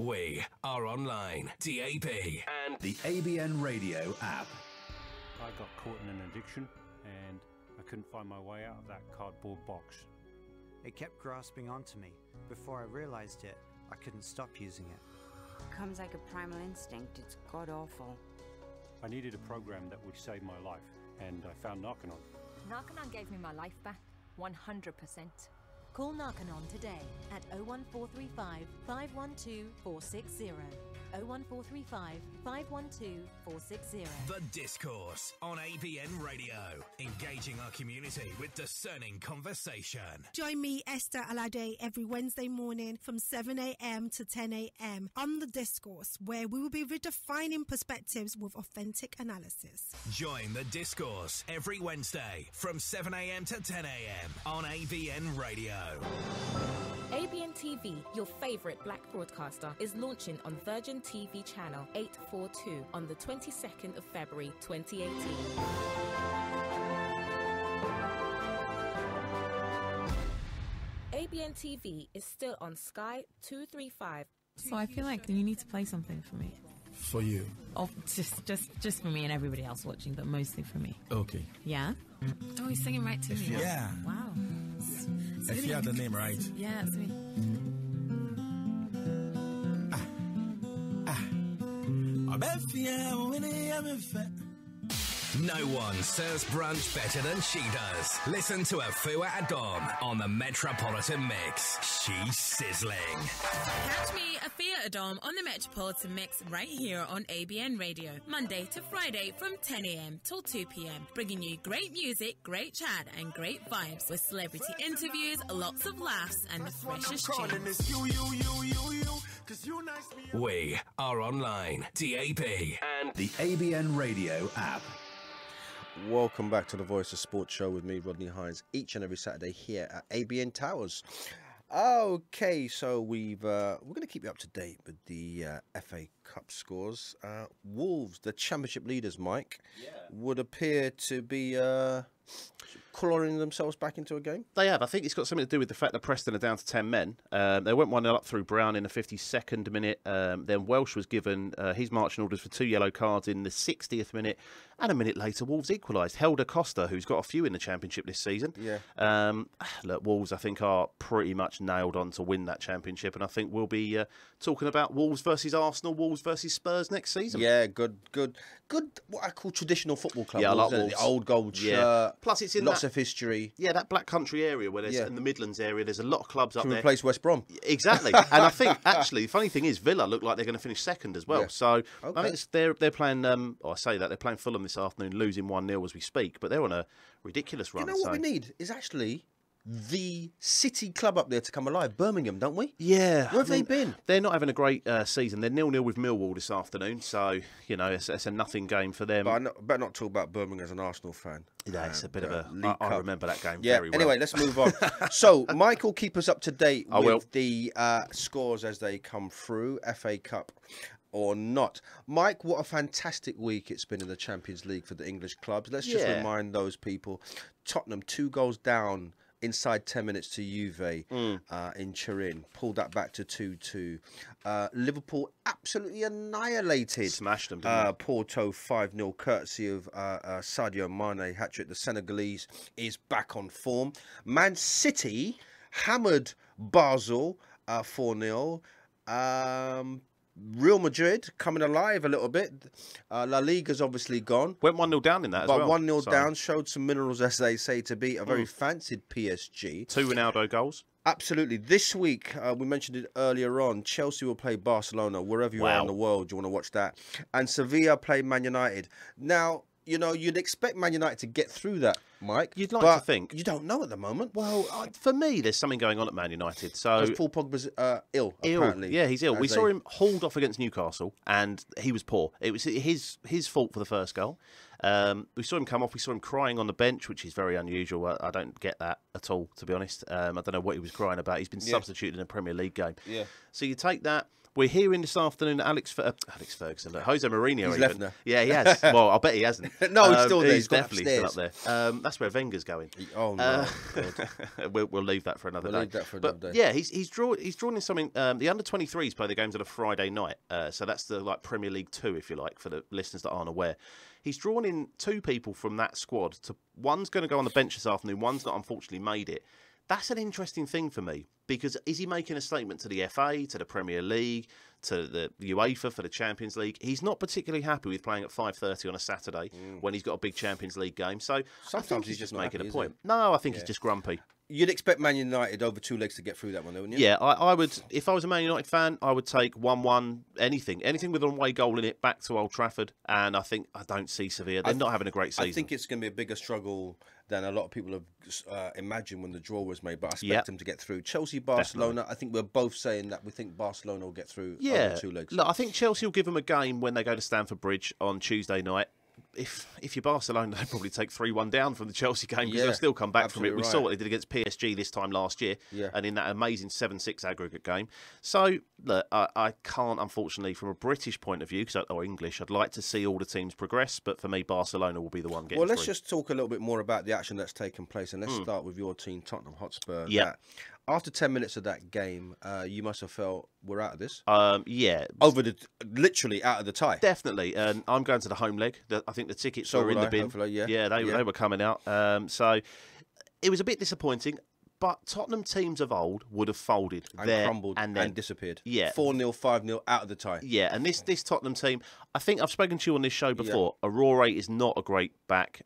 We are online, DAB, and the ABN Radio app. I got caught in an addiction and I couldn't find my way out of that cardboard box. It kept grasping onto me. Before I realized it, I couldn't stop using it. Comes like a primal instinct. It's god-awful. I needed a program that would save my life, and I found Narconon. Narconon gave me my life back, 100%. Call Narconon today at 01435 512 460. 01435 512 460. The Discourse on ABN Radio, engaging our community with discerning conversation. Join me, Esther Alade, every Wednesday morning from 7 a.m. to 10 a.m. on The Discourse, where we will be redefining perspectives with authentic analysis. Join The Discourse every Wednesday from 7 a.m. to 10 a.m. on ABN Radio. ABN TV, your favourite black broadcaster, is launching on Virgin TV Channel 842 on the 22nd of February 2018. ABN TV is still on Sky 235. So I feel like you need to play something for me. For you? Oh, just for me and everybody else watching, but mostly for me. Okay. Yeah? Oh, he's singing right to me. Yeah. Wow. If you have the name right. Yeah, it's me. No one serves brunch better than she does. Listen to Afua Adom on the Metropolitan Mix. She's sizzling. Catch me, Afua Adom, on the Metropolitan Mix right here on ABN Radio, Monday to Friday from 10 a.m. till 2 p.m. Bringing you great music, great chat, and great vibes with celebrity interviews, lots of laughs, and the freshest tunes. We are online, DAB, and the ABN Radio app. Welcome back to the Voice of Sports show with me, Rodney Hines, each and every Saturday here at ABN Towers. Okay, so we're going to keep you up to date with the FA Cup scores. Wolves, the championship leaders, Mike, would appear to be clawing themselves back into a game. They have. I think it's got something to do with the fact that Preston are down to 10 men. They went 1-0 up through Brown in the 52nd minute. Then Welsh was given his marching orders for 2 yellow cards in the 60th minute. And a minute later, Wolves equalised. Helder Costa, who's got a few in the Championship this season. Yeah. Look, Wolves, I think, are pretty much nailed on to win that Championship. And I think we'll be talking about Wolves versus Arsenal, Wolves versus Spurs next season. Yeah, good. What I call traditional football club. Yeah, I like Wolves. The old gold shirt. Plus, it's in lots of history. Yeah, that Black Country area where there's in the Midlands area, there's a lot of clubs up there. To replace West Brom. Exactly. And I think, actually, the funny thing is, Villa look like they're going to finish second as well. Yeah. So okay. I think they're playing, I say that, they're playing Fulham this afternoon, losing 1-0 as we speak, but they're on a ridiculous run. You know what we need is actually the city club up there to come alive, Birmingham, don't we? Yeah. Where have they been? They're not having a great season. They're 0-0 with Millwall this afternoon, so, you know, it's a nothing game for them. But I better not talk about Birmingham as an Arsenal fan. Yeah, it's a bit of a... I remember that game very well. Anyway, let's move on. So, Mike will keep us up to date with the scores as they come through, FA Cup or not. Mike, what a fantastic week it's been in the Champions League for the English clubs. Let's just remind those people, Tottenham 2 goals down inside 10 minutes to Juve in Turin. Pulled that back to 2-2. Liverpool absolutely annihilated. Smashed them, didn't they? Porto 5-0, courtesy of Sadio Mane hat-trick. The Senegalese is back on form. Man City hammered Basel 4-0. Real Madrid coming alive a little bit. La Liga's obviously gone. Went 1-0 down in that as well. But 1-0 down, showed some minerals, as they say, to beat a very fancied PSG. 2 Ronaldo goals. Absolutely. This week, we mentioned it earlier on, Chelsea will play Barcelona, wherever you are in the world, you want to watch that. And Sevilla play Man United. Now, you know, you'd expect Man United to get through that, Mike. You'd like to think. You don't know at the moment. Well, for me, there's something going on at Man United. So Paul Pogba's ill, apparently. Yeah, he's ill. We saw him hauled off against Newcastle, and he was poor. It was his fault for the first goal. We saw him come off. We saw him crying on the bench, which is very unusual. I don't get that at all, to be honest. I don't know what he was crying about. He's been substituted in a Premier League game. Yeah. So you take that. We're hearing this afternoon that Alex Ferguson, Jose Mourinho. He's left now. Yeah, he has. Well, I bet he hasn't. No, he's still there. He's definitely still up there. That's where Wenger's going. Oh no, we'll leave that for another day. Leave that for another day. Yeah, he's drawn in something. The under-23s play the games on a Friday night, so that's the Premier League 2, if you like, for the listeners that aren't aware. He's drawn in 2 people from that squad. One's going to go on the bench this afternoon. One's not unfortunately made it. That's an interesting thing for me, because is he making a statement to the FA, to the Premier League, to the UEFA for the Champions League? He's not particularly happy with playing at 5:30 on a Saturday when he's got a big Champions League game. So sometimes I think he's just making a point. No, I think he's just grumpy. You'd expect Man United over 2 legs to get through that one, wouldn't you? Yeah, I would. If I was a Man United fan, I would take 1-1, anything with an away goal in it, back to Old Trafford. And I don't see Sevilla. They're not having a great season. I think it's going to be a bigger struggle than a lot of people have imagined when the draw was made. But I expect them to get through. Chelsea, Barcelona. Definitely. I think we're both saying that we think Barcelona will get through over 2 legs. Look, I think Chelsea will give them a game when they go to Stamford Bridge on Tuesday night. If you're Barcelona, they'd probably take 3-1 down from the Chelsea game, because they'll still come back from it. We saw what they did against PSG this time last year, and in that amazing 7-6 aggregate game. So, look, I can't, unfortunately, from a British point of view, or English, I'd like to see all the teams progress, but for me, Barcelona will be the one getting Well, let's through. just talk a little bit more about the action that's taken place, and let's start with your team, Tottenham Hotspur. Yeah. After 10 minutes of that game, you must have felt we're out of this. Yeah. Literally out of the tie. Definitely. And I'm going to the home leg. I think the tickets were in the bin. They were coming out. So it was a bit disappointing. But Tottenham teams of old would have folded and there crumbled and then disappeared. Yeah. 4-0, 5-0 out of the tie. Yeah, and this Tottenham team, I think I've spoken to you on this show before. Aurore is not a great back.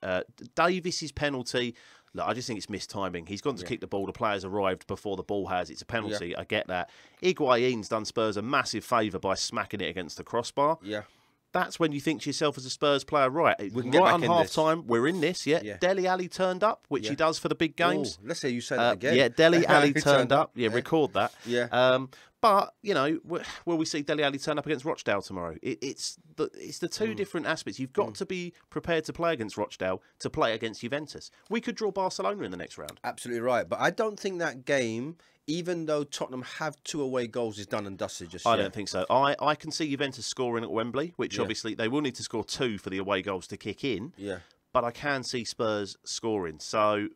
Davis's penalty, look, I just think it's missed timing. He's gone to kick the ball. The player's arrived before the ball has. It's a penalty. I get that. Higuain's done Spurs a massive favour by smacking it against the crossbar. Yeah. That's when you think to yourself as a Spurs player, right, we can get right back on in half-time, we're in this, Dele Alli turned up, which he does for the big games. Ooh, let's say you say that again. Yeah, Dele Alli turned up. Yeah, record that. Yeah. But, you know, will we see Dele Alli turn up against Rochdale tomorrow? It's the two different aspects. You've got to be prepared to play against Rochdale to play against Juventus. We could draw Barcelona in the next round. Absolutely right. But I don't think that game, even though Tottenham have 2 away goals, is done and dusted just yet. I don't think so. I can see Juventus scoring at Wembley, which obviously they will need to score 2 for the away goals to kick in. Yeah. But I can see Spurs scoring. So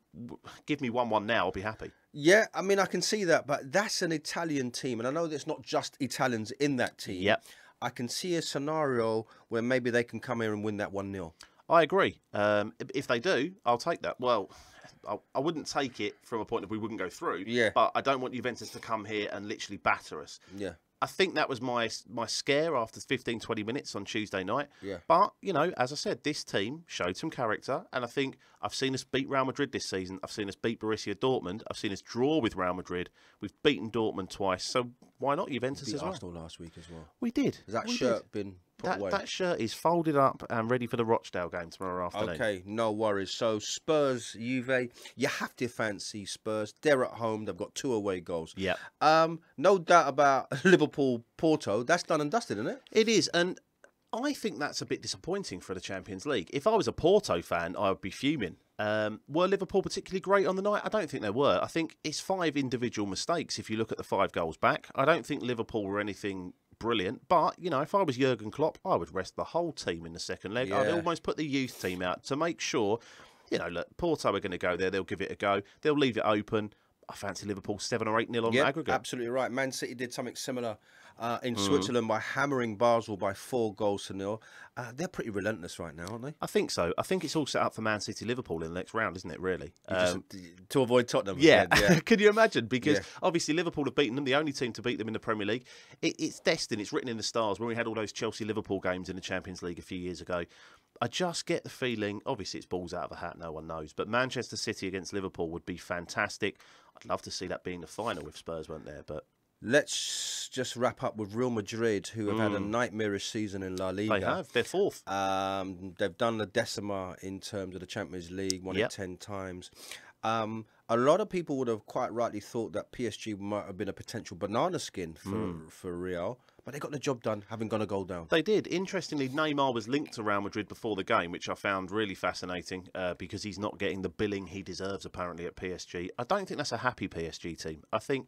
give me 1-1 now, I'll be happy. Yeah, I mean, I can see that, but that's an Italian team. And I know there's not just Italians in that team. Yep. I can see a scenario where maybe they can come here and win that 1-0. I agree. If they do, I'll take that. Well, I wouldn't take it from a point of we wouldn't go through. Yeah. But I don't want Juventus to come here and literally batter us. Yeah. I think that was my scare after 15, 20 minutes on Tuesday night. Yeah. But, you know, as I said, this team showed some character. And I think I've seen us beat Real Madrid this season. I've seen us beat Borussia Dortmund. I've seen us draw with Real Madrid. We've beaten Dortmund twice. So why not Juventus beat as well? Arsenal last week as well. We did. Has that shirt been put away? That shirt is folded up and ready for the Rochdale game tomorrow afternoon. Okay, no worries. So Spurs, Juve, you have to fancy Spurs. They're at home. They've got 2 away goals. Yeah. No doubt about Liverpool, Porto. That's done and dusted, isn't it? It is. And I think that's a bit disappointing for the Champions League. If I was a Porto fan, I would be fuming. Were Liverpool particularly great on the night? I don't think they were. I think it's 5 individual mistakes if you look at the 5 goals back. I don't think Liverpool were anything brilliant. But, you know, if I was Jurgen Klopp, I would rest the whole team in the second leg. Yeah. I'd almost put the youth team out to make sure, you know, look, Porto are going to go there. They'll give it a go. They'll leave it open. I fancy Liverpool 7 or 8-0 on aggregate. Absolutely right. Man City did something similar in Switzerland by hammering Basel by 4 goals to 0. They're pretty relentless right now, aren't they? I think so. I think it's all set up for Man City Liverpool in the next round, isn't it, really? To avoid Tottenham. Yeah. Again, yeah. Can you imagine? Because obviously Liverpool have beaten them, the only team to beat them in the Premier League. It's destined, it's written in the stars. When we had all those Chelsea-Liverpool games in the Champions League a few years ago, I just get the feeling, obviously it's balls out of a hat, no one knows, but Manchester City against Liverpool would be fantastic. I'd love to see that being the final if Spurs weren't there, but... Let's just wrap up with Real Madrid, who have had a nightmarish season in La Liga. They have. They're 4th. They've done the decima in terms of the Champions League, won it 10 times. A lot of people would have quite rightly thought that PSG might have been a potential banana skin for Real, but they got the job done, having gone a goal down. They did. Interestingly, Neymar was linked to Real Madrid before the game, which I found really fascinating because he's not getting the billing he deserves, apparently, at PSG. I don't think that's a happy PSG team. I think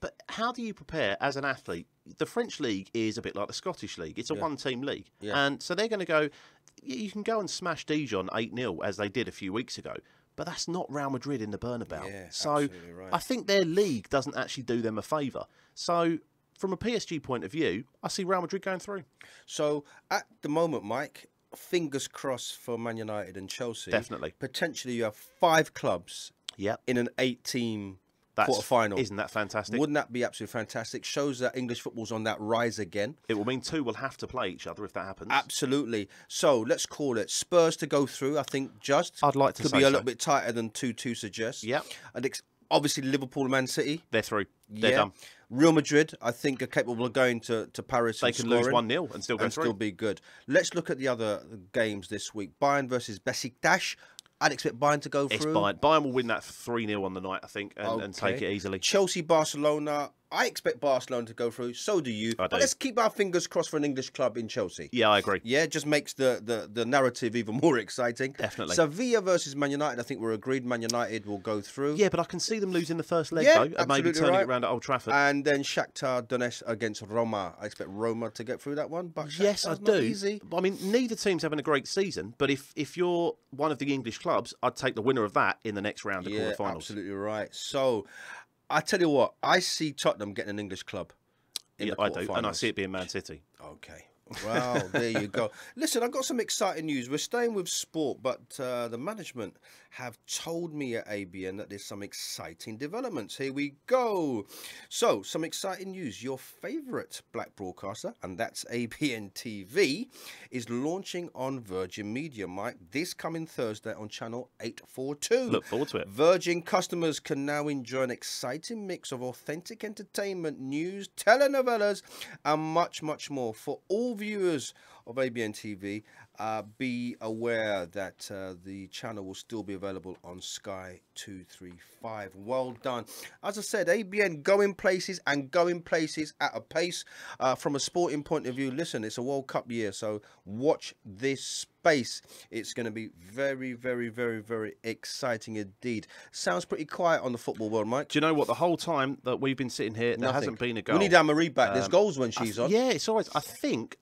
But how do you prepare as an athlete? The French league is a bit like the Scottish league. It's a one-team league. Yeah. And so they're going to go, you can go and smash Dijon 8-0, as they did a few weeks ago. But that's not Real Madrid in the Bernabeu. Yeah, so absolutely right. I think their league doesn't actually do them a favour. So from a PSG point of view, I see Real Madrid going through. So at the moment, Mike, fingers crossed for Man United and Chelsea. Definitely. Potentially you have 5 clubs in an 8-team quarter-final. Isn't that fantastic? Wouldn't that be absolutely fantastic? Shows that English football's on that rise again. It will mean 2 will have to play each other if that happens. Absolutely. So let's call it Spurs to go through. I think just I'd like to could say be a so. little bit tighter than 2-2 suggests. Yeah. And obviously Liverpool and Man City. They're through. They're done. Real Madrid, I think, are capable of going to Paris. They can lose 1-0 and still go through. Still be good. Let's look at the other games this week. Bayern versus Besiktas. I'd expect Bayern to go through. It's Bayern. Bayern will win that 3-0 on the night, I think, and take it easily. Chelsea, Barcelona. I expect Barcelona to go through. So do you. But let's keep our fingers crossed for an English club in Chelsea. Yeah, I agree. Yeah, just makes the narrative even more exciting. Definitely. Sevilla versus Man United. I think we're agreed Man United will go through. Yeah, but I can see them losing the first leg, though, and maybe turning it around at Old Trafford. And then Shakhtar Donetsk against Roma. I expect Roma to get through that one. But yes, I do. Easy. I mean, neither team's having a great season, but if you're one of the English clubs, I'd take the winner of that in the next round of quarterfinals. Absolutely right. So, I tell you what, I see Tottenham getting an English club in the quarterfinals. I do, and I see it being Man City. Okay. Well, there you go. Listen, I've got some exciting news. We're staying with sport, but the management have told me at ABN that there's some exciting developments. Here we go. So, some exciting news. Your favourite black broadcaster, and that's ABN TV, is launching on Virgin Media, Mike, this coming Thursday on channel 842. Look forward to it. Virgin customers can now enjoy an exciting mix of authentic entertainment, news, telenovelas, and much, much more. For all viewers of ABN TV, be aware that the channel will still be available on Sky 235. Well done. As I said, ABN going places and going places at a pace. From a sporting point of view, listen, it's a World Cup year, so watch this space. It's going to be very, very, very, very exciting indeed. Sounds pretty quiet on the football world, Mike. Do you know what? The whole time that we've been sitting here, there hasn't been a goal. We need Anne-Marie back. There's goals when she's on. Yeah, it's always. I think.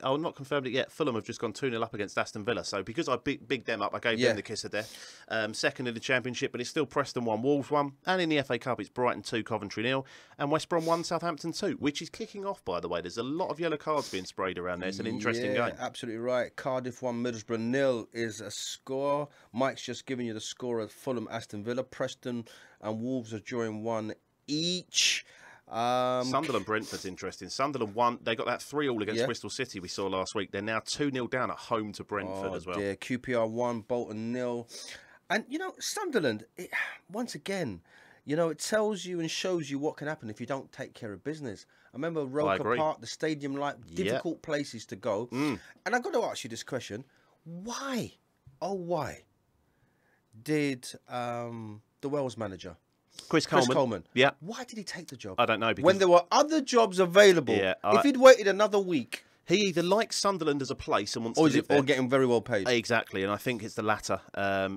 I've not confirmed it yet. Fulham have just gone 2-0 up against Aston Villa. So because I bigged them up, I gave them the kiss of death. Second in the Championship, but it's still Preston 1, Wolves 1, and in the FA Cup it's Brighton 2, Coventry 0, and West Brom 1, Southampton 2, which is kicking off, by the way. There's a lot of yellow cards being sprayed around there. It's an interesting game. Absolutely right. Cardiff 1, Middlesbrough 0 is a score. Mike's just giving you the score of Fulham, Aston Villa. Preston and Wolves are drawing 1 each. Sunderland Brentford's interesting. Sunderland won. They got that 3-3 against Bristol City we saw last week. They're now 2-0 down at home to Brentford as well. Dear. QPR 1, Bolton 0. And you know, Sunderland, once again, you know, it tells you and shows you what can happen if you don't take care of business. I remember Roker Park, the stadium, like difficult places to go. And I've got to ask you this question: why, why did the Wales manager, Chris Coleman. Yeah. Why did he take the job? I don't know. Because when there were other jobs available, if he'd waited another week. He either likes Sunderland as a place and wants to live there. Or getting very well paid. Exactly, and I think it's the latter.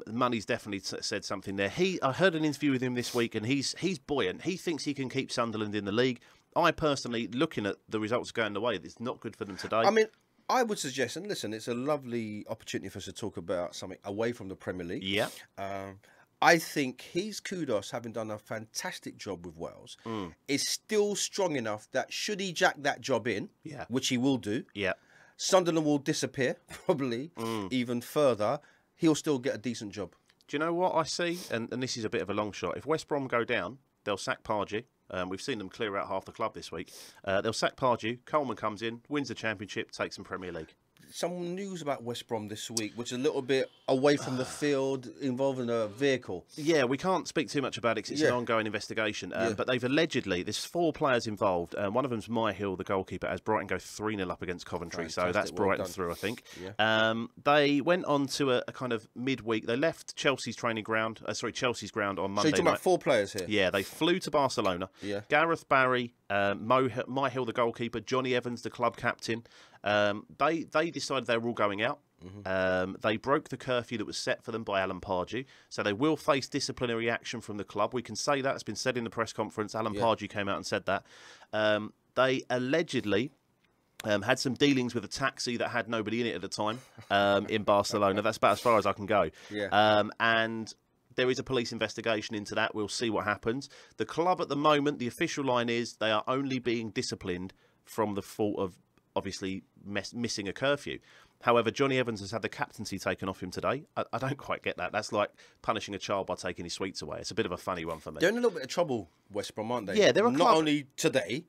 Money's definitely said something there. I heard an interview with him this week, and he's buoyant. He thinks he can keep Sunderland in the league. I personally, looking at the results going the way, it's not good for them today. I mean, I would suggest, and listen, it's a lovely opportunity for us to talk about something away from the Premier League. Yeah. I think his kudos, having done a fantastic job with Wales, is still strong enough that should he jack that job in, which he will do, Sunderland will disappear, probably, even further. He'll still get a decent job. Do you know what I see? And this is a bit of a long shot. If West Brom go down, they'll sack Pardew. We've seen them clear out half the club this week. They'll sack Pardew. Coleman comes in, wins the Championship, takes them Premier League. Some news about West Brom this week, which is a little bit away from the field, involving a vehicle. Yeah, we can't speak too much about it because it's an ongoing investigation. But they've allegedly, there's 4 players involved. One of them's Myhill, the goalkeeper, as Brighton go 3-0 up against Coventry. Fantastic. So that's Brighton through, I think. Yeah. They went on to a kind of midweek. They left Chelsea's ground on Monday So you're talking about 4 players here? Yeah, they flew to Barcelona. Yeah. Gareth Barry, Myhill, the goalkeeper, Johnny Evans, the club captain. They decided they were all going out. They broke the curfew that was set for them by Alan Pardew, so they will face disciplinary action from the club. We can say that. It's been said in the press conference. Alan Pardew came out and said that. They allegedly had some dealings with a taxi that had nobody in it at the time in Barcelona. That's about as far as I can go. And there is a police investigation into that. We'll see what happens. The club at the moment, the official line is they are only being disciplined from the fault of obviously missing a curfew. However, Johnny Evans has had the captaincy taken off him today. I don't quite get that. That's like punishing a child by taking his sweets away. It's a bit of a funny one for me. They're in a little bit of trouble, West Brom, aren't they? Yeah, they're a club. Not only today,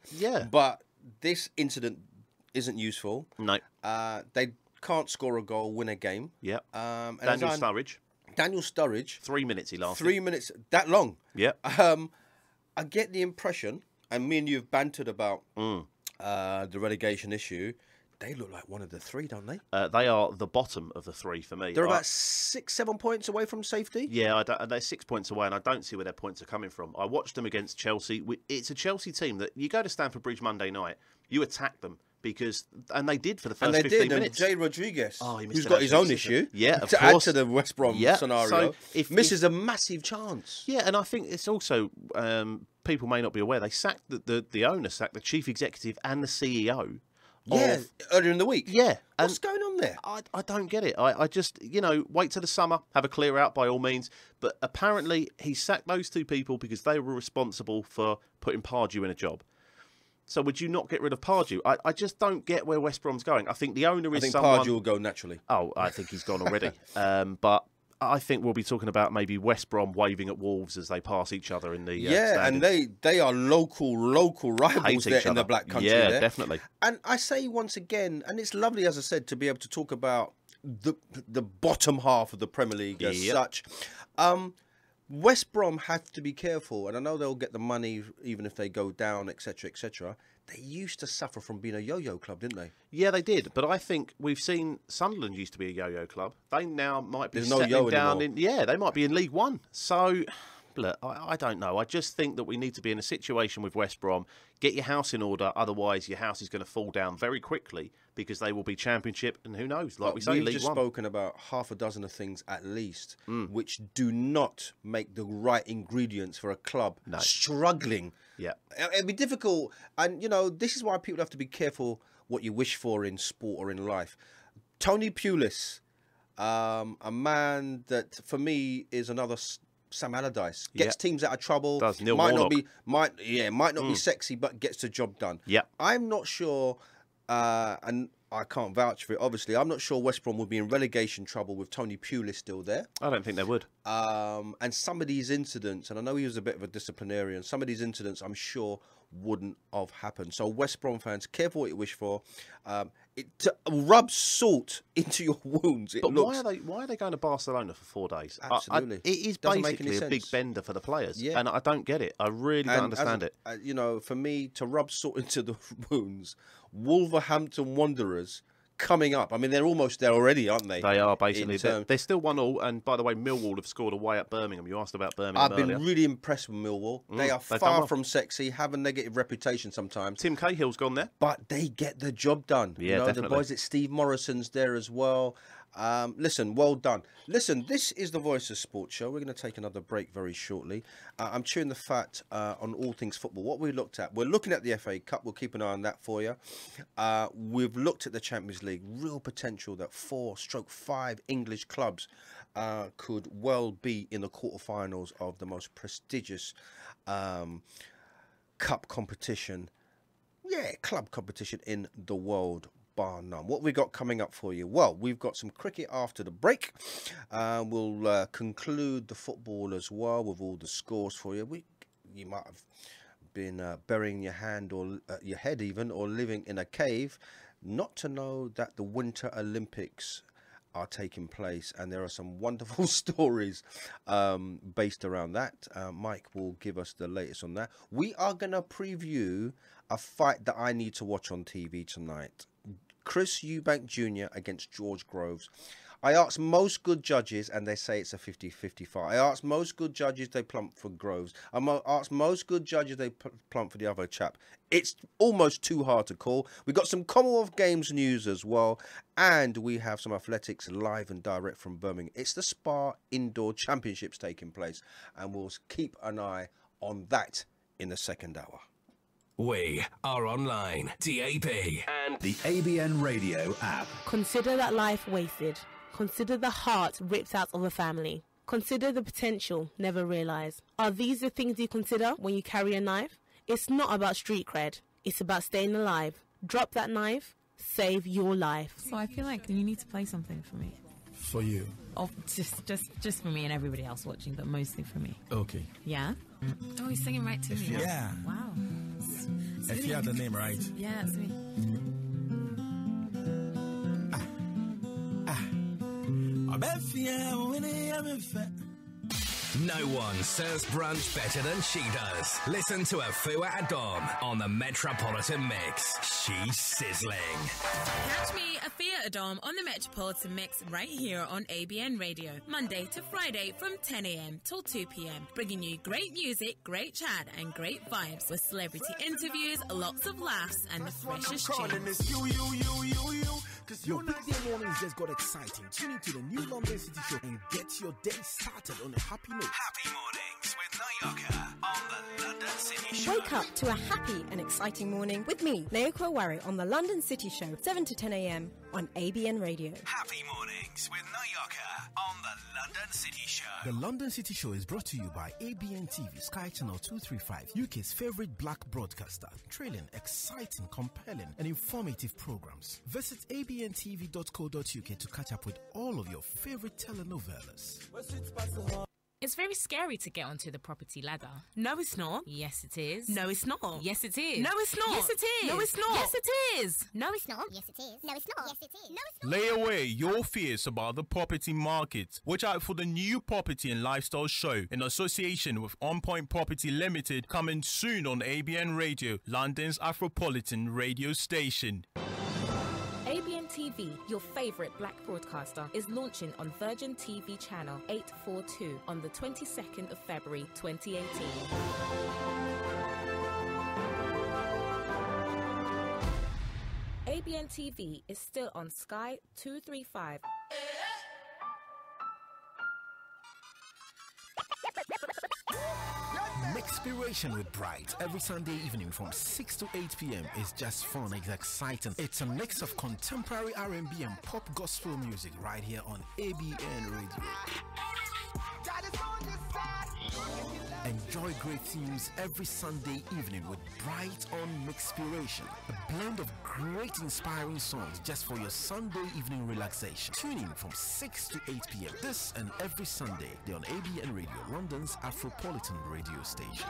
but this incident isn't useful. No. They can't score a goal, win a game. Yeah. Daniel Sturridge. 3 minutes he lasted. 3 minutes, that long. Yeah. I get the impression, and me and you have bantered about the relegation issue. They look like one of the three, don't they? They are the bottom of the three for me. They're about 6-7 points away from safety. Yeah, they're 6 points away, and I don't see where their points are coming from. I watched them against Chelsea. It's a Chelsea team that you go to Stamford Bridge Monday night, you attack them. And they did for the first 15 minutes. Jay Rodriguez, who's missed got his own issue, to add to the West Brom scenario, so misses a massive chance. Yeah, and I think it's also, people may not be aware, they sacked the owner, sacked the chief executive and the CEO. Earlier in the week. Yeah. What's going on there? I don't get it. I just, wait till the summer, have a clear out by all means. But apparently he sacked those two people because they were responsible for putting Pardew in a job. So would you not get rid of Pardew? I just don't get where West Brom's going. I think the owner is someone... Pardew will go naturally. Oh, I think he's gone already. But I think we'll be talking about maybe West Brom waving at Wolves as they pass each other in the and they are local rivals there in the Black Country. Yeah, there. Definitely. And I say once again, and it's lovely, as I said, to be able to talk about the bottom half of the Premier League as such. West Brom have to be careful, and I know they'll get the money even if they go down, etc., etc. They used to suffer from being a yo-yo club, didn't they? Yeah, they did. But I think we've seen Sunderland used to be a yo-yo club. They now might be settling down anymore. Yeah, they might be in League One. So, look, I don't know. I just think that we need to be in a situation with West Brom. Get your house in order, otherwise your house is going to fall down very quickly because they will be Championship, and who knows? Like we say, League One. We've just spoken about half a dozen of things at least, which do not make the right ingredients for a club struggling. Yeah, it'd be difficult, and this is why people have to be careful what you wish for in sport or in life. Tony Pulis, a man that for me is another Sam Allardyce, gets teams out of trouble. Does Neil might Warnock. not be sexy, but gets the job done. Yeah, I'm not sure, and I can't vouch for it. Obviously, I'm not sure West Brom would be in relegation trouble with Tony Pulis still there. I don't think they would. And some of these incidents, and I know he was a bit of a disciplinarian, some of these incidents I'm sure wouldn't have happened. So West Brom fans, careful what you wish for. To rub salt into your wounds. Why are they going to Barcelona for 4 days? Absolutely, it is basically a big bender for the players, and I don't get it. I really don't understand it. For me to rub salt into the wounds, Wolverhampton Wanderers coming up. I mean, they're almost there already, aren't they? They are, basically. They're still 1-1. And by the way, Millwall have scored away at Birmingham. You asked about Birmingham earlier. I've been really impressed with Millwall. They are far from sexy, have a negative reputation sometimes. Tim Cahill's gone there. But they get the job done. Yeah, definitely. The boys at Steve Morrison's there as well. Listen, well done. Listen, this is the Voice of Sports show. We're going to take another break very shortly. I'm chewing the fat on all things football. What we looked at, we're looking at the FA Cup. We'll keep an eye on that for you. We've looked at the Champions League. Real potential that 4/5 English clubs could well be in the quarterfinals of the most prestigious cup competition. Yeah, club competition in the world. Bar none. What we got coming up for you? Well, we've got some cricket after the break. We'll conclude the football as well with all the scores for you. You might have been burying your hand or your head even, or living in a cave, not to know that the Winter Olympics are taking place, and there are some wonderful stories based around that. Mike will give us the latest on that. We are going to preview a fight that I need to watch on TV tonight. Chris Eubank Jr. against George Groves. I asked most good judges, and they say it's a 50-50 fight. I asked most good judges, they plump for Groves. I asked most good judges, they plump for the other chap. It's almost too hard to call. We got some Commonwealth Games news as well, and we have some athletics live and direct from Birmingham. It's the Spa Indoor Championships taking place, and we'll keep an eye on that in the second hour. We are online, DAB, and the ABN Radio app. Consider that life wasted. Consider the heart ripped out of a family. Consider the potential never realised. Are these the things you consider when you carry a knife? It's not about street cred. It's about staying alive. Drop that knife. Save your life. So I feel like you need to play something for me. For you? Oh, just for me and everybody else watching, but mostly for me. Okay. Yeah? Oh, he's singing right to me. Yeah. Wow. If you have the name right. Yeah, that's me. No one serves brunch better than she does. Listen to Afua Adom on the Metropolitan Mix. She's sizzling. Catch me, Afua Adom, on the Metropolitan Mix right here on ABN Radio, Monday to Friday from 10 a.m. till 2 p.m. Bringing you great music, great chat, and great vibes with celebrity interviews, lots of laughs, and the freshest tunes. Your big day mornings just got exciting. Tune into the new London City Show and get your day started on a happy note. Happy mornings with Nayoka on the London City Show. Wake up to a happy and exciting morning with me, Nayoka Owari, on the London City Show, 7 to 10 a.m. on ABN Radio. Happy mornings with Nayoka on the London City Show. The London City Show is brought to you by ABN TV, Sky Channel 235, UK's favorite black broadcaster, trailing exciting, compelling, and informative programs. Visit abntv.co.uk to catch up with all of your favorite telenovelas. It's very scary to get onto the property ladder. No, it's not. Yes, it is. No, it's not. Yes, it is. No, it's not. Yes, it is. No, it's not. Yes, it is. No, it's not. Yes, it is. No, it's not. Yes, it is. No, it's not. Lay away your fears about the property market. Watch out for the new property and lifestyle show in association with On Point Property Limited, coming soon on ABN Radio, London's Afropolitan radio station. ABN TV, your favourite black broadcaster, is launching on Virgin TV channel 842 on the 22nd of February 2018. ABN TV is still on Sky 235. Mixpiration with Bright every Sunday evening from 6 to 8 p.m. is just fun. It's exciting. It's a mix of contemporary R&B and pop gospel music right here on ABN Radio. Enjoy great themes every Sunday evening with Bright on Mixpiration, a blend of great inspiring songs just for your Sunday evening relaxation. Tune in from 6 to 8 p.m. this and every Sunday. They're on ABN Radio, London's Afropolitan radio station.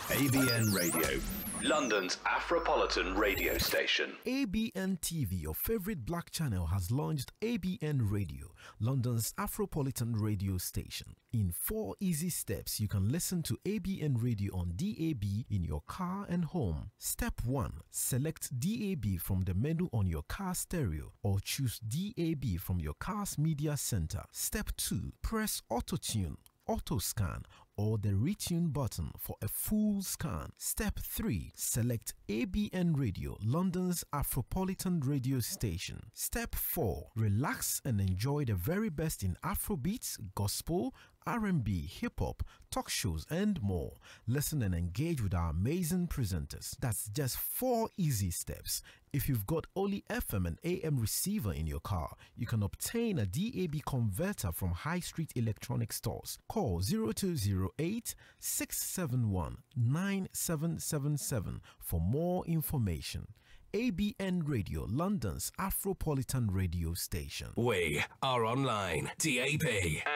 ABN Radio, London's Afropolitan radio station. ABN TV, your favorite black channel, has launched ABN Radio, London's Afropolitan radio station. In 4 easy steps, you can listen to ABN Radio on DAB in your car and home. Step 1. Select DAB from the menu on your car stereo or choose DAB from your car's media center. Step 2. Press Auto-Tune, Auto-Scan, or the retune button for a full scan. Step 3. Select ABN Radio, London's Afropolitan radio station. Step 4. Relax and enjoy the very best in Afrobeats, gospel, R&B, hip-hop, talk shows, and more. Listen and engage with our amazing presenters. That's just 4 easy steps. If you've got only FM and AM receiver in your car, you can obtain a DAB converter from High Street Electronic Stores. Call 0208 671 9777 for more information. ABN Radio, London's Afropolitan radio station. We are online, DAB,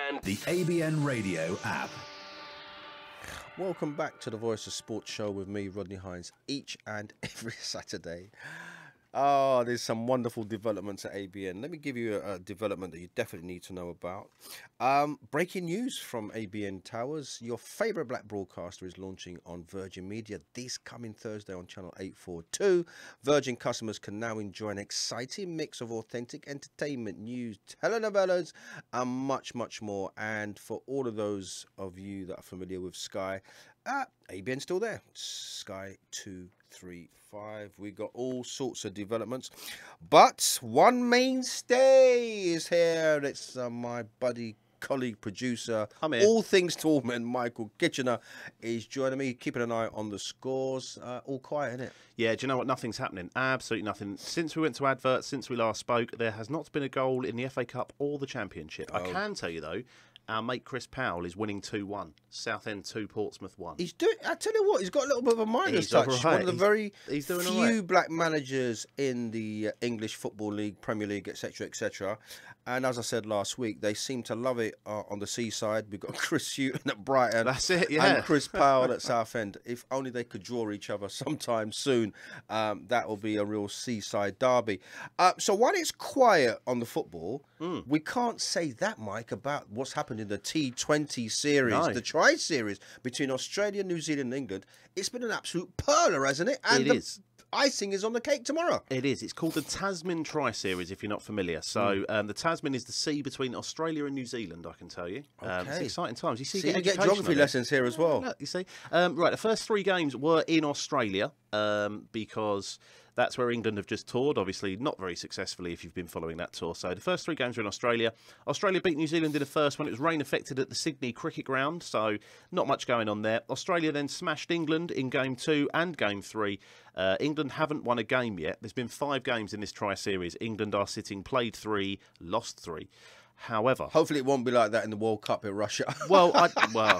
and the ABN Radio app. Welcome back to the Voice of Sports show with me, Rodney Hines, each and every Saturday. Oh, there's some wonderful developments at ABN. Let me give you a development that you definitely need to know about. Breaking news from ABN Towers. Your favourite black broadcaster is launching on Virgin Media this coming Thursday on Channel 842. Virgin customers can now enjoy an exciting mix of authentic entertainment, news, telenovelas, and much, much more. And for all of those of you that are familiar with Sky, ABN's still there. Sky 235. We got all sorts of developments, but one mainstay is here. It's my buddy, colleague, producer, all things Tallman, Michael Kitchener, is joining me, keeping an eye on the scores. All quiet, isn't it? Yeah, do you know what? Nothing's happening. Absolutely nothing. Since we went to advert, since we last spoke, there has not been a goal in the FA Cup or the Championship. I can tell you, though, our mate Chris Powell is winning 2-1. Southend 2, Portsmouth 1. He's doing. I tell you what, he's got a little bit of a Midas touch. Right. One of the very doing few black managers in the English Football League, Premier League, etc., etc. And as I said last week, they seem to love it on the seaside. We've got Chris Hughton at Brighton. That's it, yeah. And Chris Powell at Southend. If only they could draw each other sometime soon, that will be a real seaside derby. So while it's quiet on the football, we can't say that, Mike, about what's happened in the T20 series, the Tri-Series between Australia, New Zealand and England. It's been an absolute perler, hasn't it? And it is. Icing is on the cake tomorrow. It is. It's called the Tasman Tri-Series, if you're not familiar. So the Tasman is the sea between Australia and New Zealand, I can tell you. It's exciting times. You see, you get geography lessons here as well. Look, you see. Right, the first 3 games were in Australia because that's where England have just toured, obviously not very successfully if you've been following that tour. So the first 3 games were in Australia. Australia beat New Zealand in the first one. It was rain affected at the Sydney Cricket Ground, so not much going on there. Australia then smashed England in Game 2 and Game 3. England haven't won a game yet. There's been 5 games in this Tri-Series. England are sitting played 3, lost 3. However, hopefully it won't be like that in the World Cup in Russia. It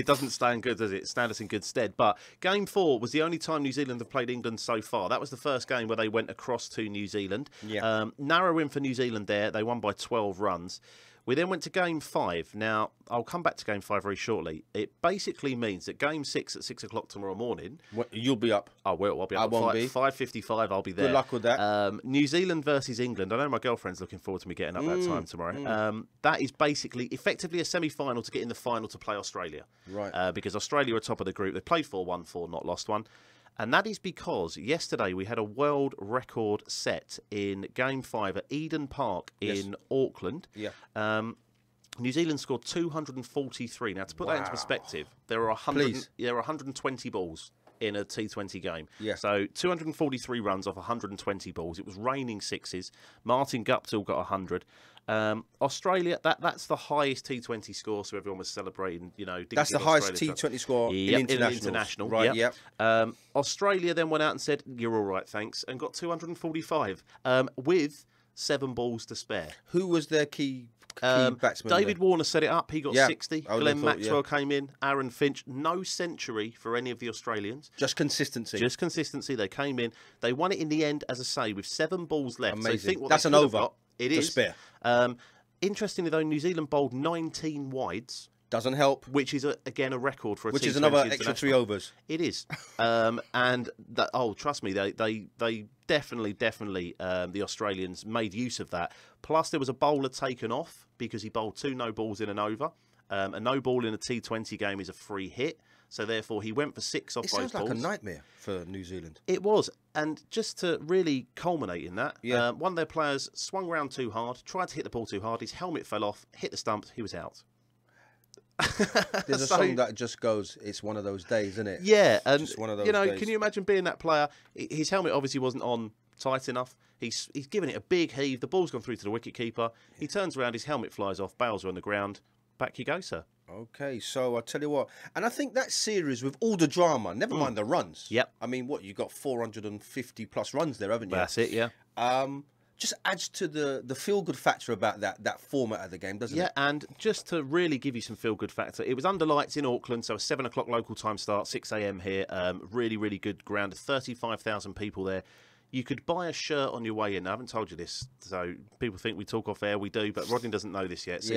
doesn't stand good, does it? Stand us in good stead. But Game 4 was the only time New Zealand have played England so far. That was the first game where they went across to New Zealand. Yeah. Narrow win for New Zealand there. They won by 12 runs. We then went to Game 5. Now, I'll come back to Game 5 very shortly. It basically means that Game 6 at 6 o'clock tomorrow morning... You'll be up. I will. I'll be up. I won't be. 5:55, I'll be there. Good luck with that. New Zealand versus England. I know my girlfriend's looking forward to me getting up that time tomorrow. That is basically, effectively a semi-final to get in the final to play Australia. Right. Because Australia are top of the group. They played 4-1-4, not lost one. And that is because yesterday we had a world record set in Game 5 at Eden Park in Auckland. Yeah. New Zealand scored 243. Now, to put that into perspective, there are 120 balls in a T20 game. Yeah. So 243 runs off 120 balls. It was raining sixes. Martin Guptill got 100. Australia, that's the highest T20 score, so everyone was celebrating, That's the highest T20 score in international. Right, yep. Australia then went out and said, you're all right, thanks, and got 245 with 7 balls to spare. Who was their key batsman? David Warner set it up. He got 60. Glenn Maxwell yeah. came in. Aaron Finch. No century for any of the Australians. Just consistency. Just consistency. They came in. They won it in the end, as I say, with 7 balls left. Amazing. So think what That's an over. It to is. Spare. Interestingly, though, New Zealand bowled 19 wides. Doesn't help. Which is, again, a record for a Which T20 is another extra 3 overs. It is. And, trust me, they definitely, the Australians made use of that. Plus, there was a bowler taken off because he bowled 2 no balls in an over. A no ball in a T20 game is a free hit. So, therefore, he went for 6 off both balls. It sounds like a nightmare for New Zealand. It was. And just to really culminate in that, one of their players swung round too hard, tried to hit the ball too hard. His helmet fell off, hit the stumps, he was out. There's a song that just goes, it's one of those days, isn't it? Yeah, and just one of those days. Can you imagine being that player? His helmet obviously wasn't on tight enough. He's given it a big heave. The ball's gone through to the wicketkeeper. He turns around, his helmet flies off, bails are on the ground. Back you go, sir. Okay, so I tell you what, and I think that series with all the drama, never mind the runs. Yep. I mean, you got 450 plus runs there, haven't you? That's it, yeah. Just adds to the feel-good factor about that format of the game, doesn't it? Yeah, and just to really give you some feel-good factor, it was under lights in Auckland, so a 7 o'clock local time start, 6 a.m. here. Really, really good ground, 35,000 people there. you could buy a shirt on your way in. I haven't told you this, so people think we talk off air. We do, but Rodney doesn't know this yet. So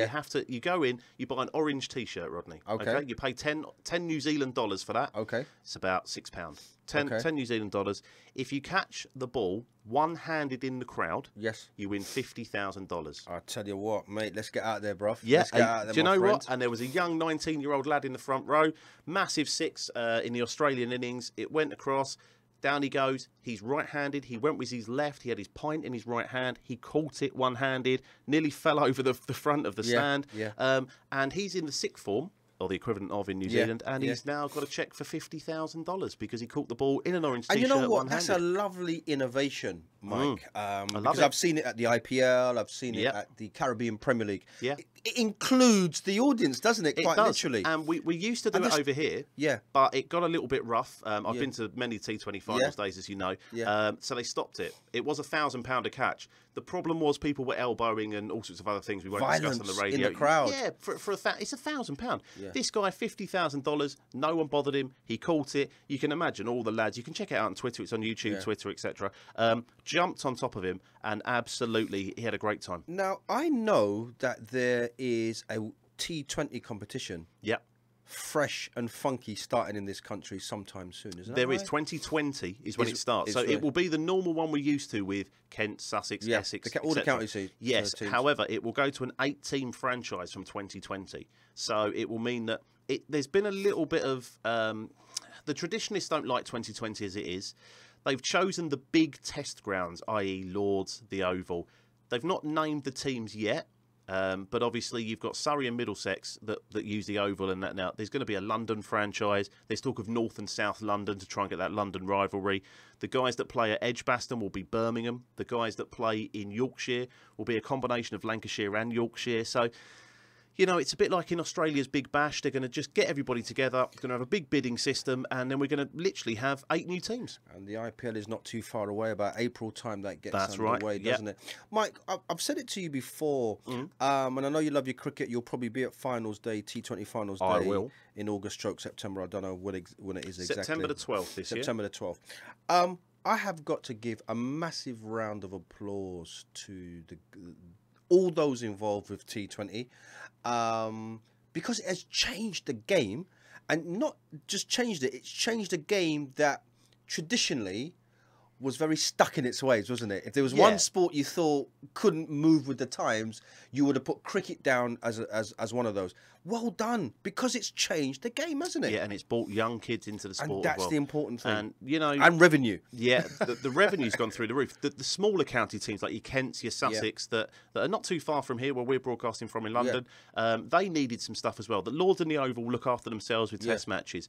you go in, you buy an orange T-shirt, Rodney. Okay. You pay 10 New Zealand dollars for that. Okay. It's about £6. 10 New Zealand dollars. If you catch the ball one-handed in the crowd, you win $50,000. I tell you what, mate, let's get out there, bruv. Yeah, let's get out there, do you know friend. what? And there was a young 19-year-old lad in the front row, massive six in the Australian innings. It went across. Down he goes. He's right-handed. He went with his left. He had his pint in his right hand. He caught it one-handed. Nearly fell over the front of the stand. And he's in the sixth form, or the equivalent of in New Zealand, and he's now got a cheque for $50,000 because he caught the ball in an orange T-shirt. And you know what? One-handed. That's a lovely innovation, Mike. Because I've seen it at the IPL, I've seen it at the Caribbean Premier League. Yeah. It includes the audience, doesn't it? Quite literally. And we used to do it over here. Yeah. But it got a little bit rough. I've been to many T20 finals days, as you know. Yeah. So they stopped it. It was £1,000 a catch. The problem was people were elbowing and all sorts of other things we won't discuss on the radio. In the crowd. Yeah, it's £1,000. Yeah. This guy, $50,000. No one bothered him. He caught it. You can imagine all the lads. You can check it out on Twitter. It's on YouTube, Twitter, etc. Jumped on top of him, and absolutely, he had a great time. Now, I know that there is a T20 competition. Yep. Fresh and funky starting in this country sometime soon, isn't it? There is. 2020 is when it starts. So it will be the normal one we're used to with Kent, Sussex, Essex, all the county teams. Yes. However, it will go to an 8-team franchise from 2020. So it will mean that there's been a little bit of... the traditionalists don't like 2020 as it is. They've chosen the big test grounds, i.e. Lords, the Oval. They've not named the teams yet. But obviously, you've got Surrey and Middlesex that use the Oval and that now. There's going to be a London franchise. There's talk of North and South London to try and get that London rivalry. The guys that play at Edgbaston will be Birmingham. The guys that play in Yorkshire will be a combination of Lancashire and Yorkshire. So, you know, it's a bit like in Australia's Big Bash. They're going to just get everybody together. They're going to have a big bidding system, and then we're going to literally have 8 new teams. And the IPL is not too far away. About April time that gets underway, doesn't it? Mike, I've said it to you before, and I know you love your cricket. You'll probably be at Finals Day, T20 Finals Day. I will. In August, September. I don't know when it is exactly. September the 12th this year. September the 12th. I have got to give a massive round of applause to all those involved with T20. Because it has changed the game, and not just changed it, it's changed a game that traditionally was very stuck in its ways, wasn't it? If there was one sport you thought couldn't move with the times, you would have put cricket down as one of those. Well done, because it's changed the game, hasn't it? Yeah, and it's brought young kids into the sport. And that's the important thing. And, you know... And revenue. Yeah, the revenue's gone through the roof. The smaller county teams like your Kents, your Sussex, that are not too far from here, where we're broadcasting from in London, they needed some stuff as well. The Lords and the Oval look after themselves with test matches.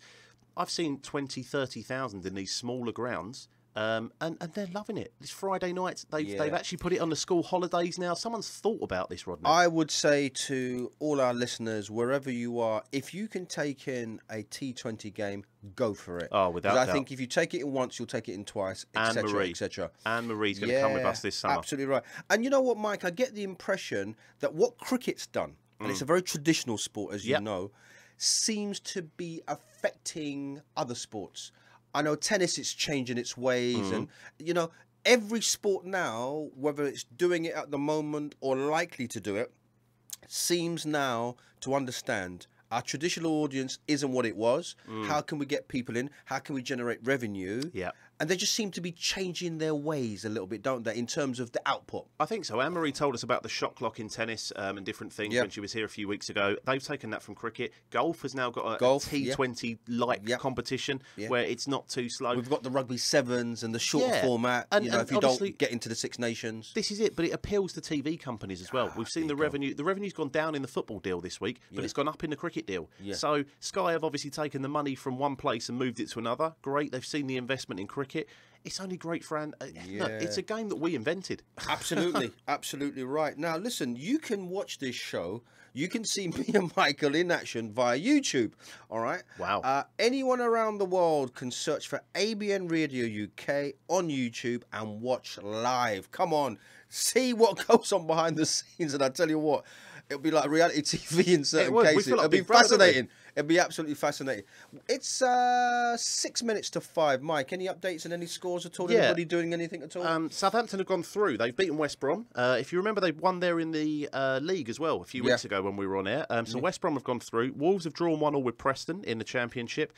I've seen 20, 30,000 in these smaller grounds. And they're loving it. This Friday night, they've actually put it on the school holidays now. Someone's thought about this, Rodney. I would say to all our listeners, wherever you are, if you can take in a T20 game, go for it. Oh, without doubt. I think if you take it in once, you'll take it in twice, etc., etc. Anne Marie's going to come with us this summer. Absolutely right. And you know what, Mike? I get the impression that what cricket's done, and it's a very traditional sport, as you know, seems to be affecting other sports. I know tennis is changing its ways, and, you know, every sport now, whether it's doing it at the moment or likely to do it, seems now to understand our traditional audience isn't what it was. How can we get people in? How can we generate revenue? Yeah. And they just seem to be changing their ways a little bit, don't they, in terms of the output? I think so. Anne-Marie told us about the shot clock in tennis and different things when she was here a few weeks ago. They've taken that from cricket. Golf has now got a T20-like competition where it's not too slow. We've got the rugby sevens and the short format, and, you know, if you don't get into the Six Nations. This is it, but it appeals to TV companies as well. We've seen the revenue. The revenue's gone down in the football deal this week, but it's gone up in the cricket deal. So Sky have obviously taken the money from one place and moved it to another. Great. They've seen the investment in cricket. It's only great for Look, it's a game that we invented. Absolutely, absolutely right. Now, listen, you can watch this show. You can see me and Michael in action via YouTube. All right? Wow. Anyone around the world can search for ABN Radio UK on YouTube and watch live. Come on, see what goes on behind the scenes. And I tell you what, it'll be like reality TV in certain cases. It'll be fascinating. It'd be absolutely fascinating. It's 6 minutes to 5. Mike, any updates and any scores at all? Yeah. Anybody doing anything at all? Southampton have gone through. They've beaten West Brom. If you remember, they won there in the league as well a few weeks ago when we were on air. So West Brom have gone through. Wolves have drawn 1-1 with Preston in the Championship.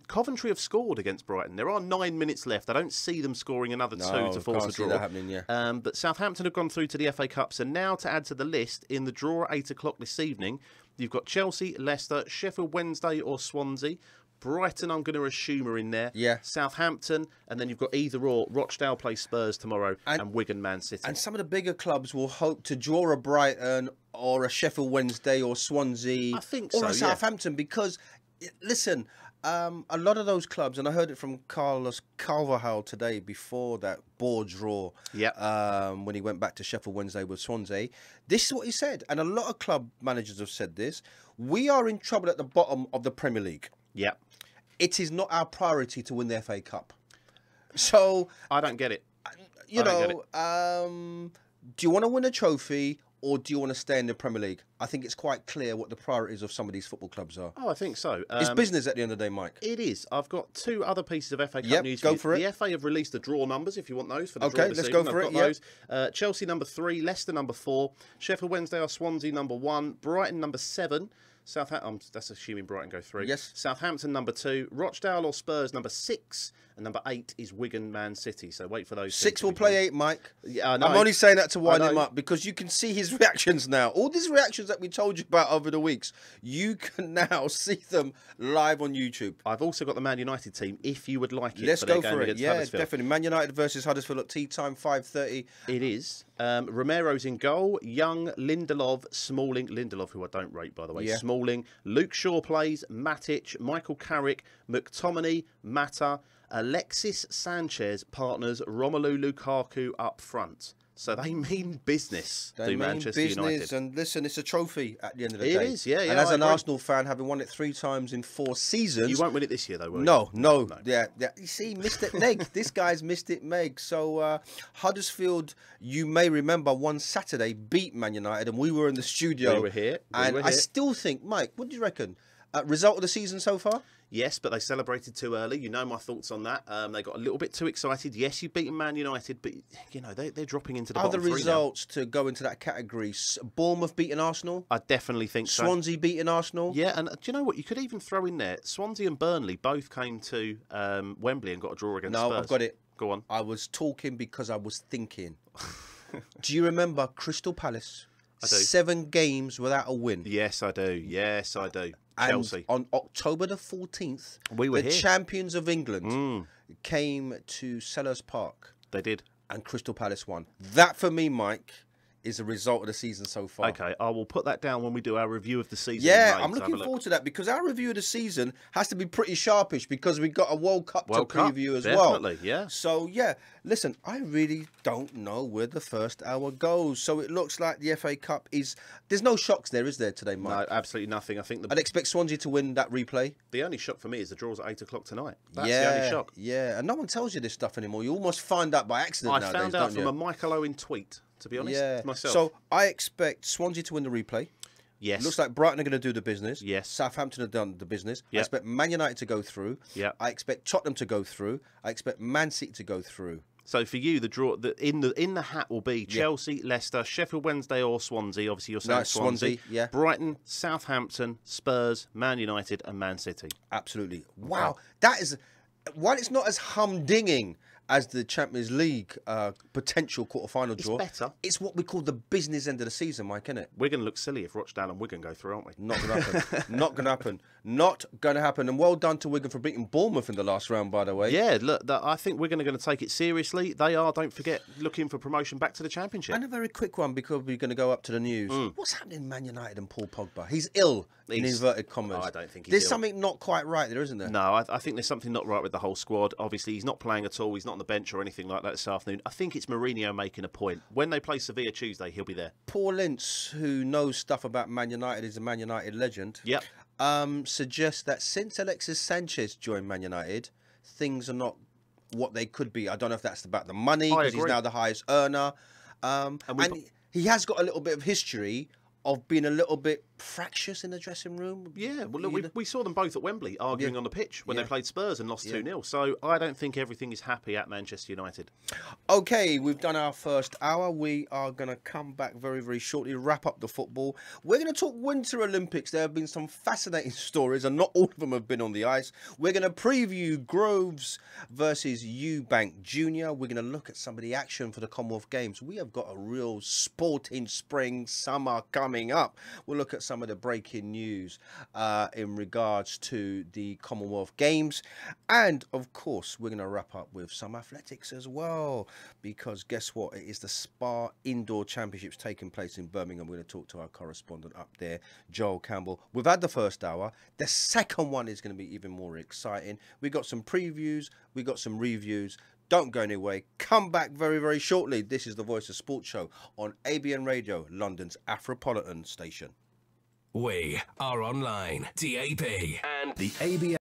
Coventry have scored against Brighton. There are 9 minutes left. I don't see them scoring another 2 to force a draw. That happening, but Southampton have gone through to the FA Cup. So now to add to the list, in the draw at 8 o'clock this evening, you've got Chelsea, Leicester, Sheffield Wednesday or Swansea. Brighton, I'm going to assume, are in there. Yeah. Southampton, and then you've got either or. Rochdale play Spurs tomorrow, and Wigan, Man City. And some of the bigger clubs will hope to draw a Brighton or a Sheffield Wednesday or Swansea. I think or so, a Southampton because, listen, a lot of those clubs, and I heard it from Carlos Carvajal today before that board draw, when he went back to Sheffield Wednesday with Swansea. This is what he said, and a lot of club managers have said this. We are in trouble at the bottom of the Premier League. Yeah. It is not our priority to win the FA Cup. So I don't get it. Do you want to win a trophy or do you want to stay in the Premier League? I think it's quite clear what the priorities of some of these football clubs are. Oh, I think so. It's business at the end of the day, Mike. It is. I've got 2 other pieces of FA Cup news. Go for it. The FA have released the draw numbers, if you want those, for the draw Okay, this let's evening. go for I've it. got those. Chelsea number 3, Leicester number 4, Sheffield Wednesday or Swansea number 1, Brighton number 7, Southampton, that's assuming Brighton go 3. Yes. Southampton number 2, Rochdale or Spurs number 6, and number 8 is Wigan, Man City. So wait for those. 6 will play 8, Mike. Yeah, I'm only saying that to wind him up because you can see his reactions now. All these reactions that we told you about over the weeks, you can now see them live on YouTube. I've also got the Man United team, if you would like it. Let's for their go game for it. against Yeah, Huddersfield. definitely. Man United versus Huddersfield at tea time, 5:30. It is. Romero's in goal. Young, Lindelof, Smalling. Lindelof, who I don't rate, by the way. Yeah. Smalling. Luke Shaw plays. Matic, Michael Carrick, McTominay, Mata, Alexis Sanchez partners Romelu Lukaku up front. So they mean business, Manchester United. And listen, it's a trophy at the end of the day. It is, yeah. And as an Arsenal fan, having won it 3 times in 4 seasons... You won't win it this year, though, will you? No. Yeah. You see, missed it Meg. This guy's missed it Meg. So Huddersfield, you may remember, one Saturday beat Man United, and we were in the studio. We were here. I still think, Mike, what do you reckon? Result of the season so far? Yes, but they celebrated too early. You know my thoughts on that. They got a little bit too excited. Yes, you've beaten Man United, but you know they're dropping into the bottom 3 now. Other results to go into that category: Bournemouth beating Arsenal. I definitely think so. Swansea beating Arsenal. Yeah, and do you know what? You could even throw in there Swansea and Burnley both came to Wembley and got a draw against Spurs. No, I've got it. Go on. I was talking because I was thinking. Do you remember Crystal Palace? I do. 7 games without a win. Yes, I do. Yes, I do. Chelsea. And on October the 14th, we were the here. champions of England came to Selhurst Park. They did. And Crystal Palace won. That, for me, Mike, is the result of the season so far. Okay, I will put that down when we do our review of the season. Yeah, I'm looking forward to that because our review of the season has to be pretty sharpish because we've got a World Cup to preview as well. Definitely, yeah. So, yeah, listen, I really don't know where the first hour goes. So it looks like the FA Cup is... There's no shocks there, is there, today, Mike? No, absolutely nothing. I think I'd expect Swansea to win that replay. The only shock for me is the draws at 8 o'clock tonight. That's the only shock. Yeah, and no one tells you this stuff anymore. You almost find out by accident nowadays, found out from a Michael Owen tweet, to be honest, myself. So I expect Swansea to win the replay. Yes. Looks like Brighton are going to do the business. Yes. Southampton have done the business. Yep. I expect Man United to go through. Yeah. I expect Tottenham to go through. I expect Man City to go through. So for you, the draw in the hat will be Chelsea, Leicester, Sheffield Wednesday or Swansea. Obviously, you're saying Swansea. Yeah. Brighton, Southampton, Spurs, Man United, and Man City. Absolutely. Wow. That is, while it's not as humdinging as the Champions League potential quarter-final draw. It's better. It's what we call the business end of the season, Mike, isn't it? We're going to look silly if Rochdale and Wigan go through, aren't we? Not going to happen. Not going to happen. Not going to happen. And well done to Wigan for beating Bournemouth in the last round, by the way. Yeah, look, I think Wigan are going to take it seriously. They are, don't forget, looking for promotion back to the Championship. And a very quick one, because we're going to go up to the news. What's happening in Man United and Paul Pogba? He's ill, in inverted commas. I don't think he's There's ill. something not quite right there, isn't there? No, I think there's something not right with the whole squad. Obviously, he's not playing at all. He's not on the bench or anything like that this afternoon. I think it's Mourinho making a point. When they play Sevilla Tuesday, he'll be there. Paul Ince, who knows stuff about Man United, is a Man United legend. Yep. Suggests that since Alexis Sanchez joined Man United, things are not what they could be. I don't know if that's about the money, because he's now the highest earner. And he has got a little bit of history of being a little bit fractious in the dressing room. Yeah, well, look, we saw them both at Wembley arguing on the pitch when they played Spurs and lost 2-0. So I don't think everything is happy at Manchester United. Okay, we've done our first hour. We are going to come back very, very shortly, wrap up the football. We're going to talk Winter Olympics. There have been some fascinating stories, and not all of them have been on the ice. We're going to preview Groves versus Eubank Junior. We're going to look at some of the action for the Commonwealth Games. We have got a real sporting spring summer coming up. We'll look at some of the breaking news in regards to the Commonwealth Games. And, of course, we're going to wrap up with some athletics as well. Because guess what? It is the Spa Indoor Championships taking place in Birmingham. We're going to talk to our correspondent up there, Joel Campbell. We've had the first hour. The second one is going to be even more exciting. We got some previews. We got some reviews. Don't go anywhere. Come back very, very shortly. This is the Voice of Sports show on ABN Radio, London's Afropolitan station. We are online, DAB, and the ABN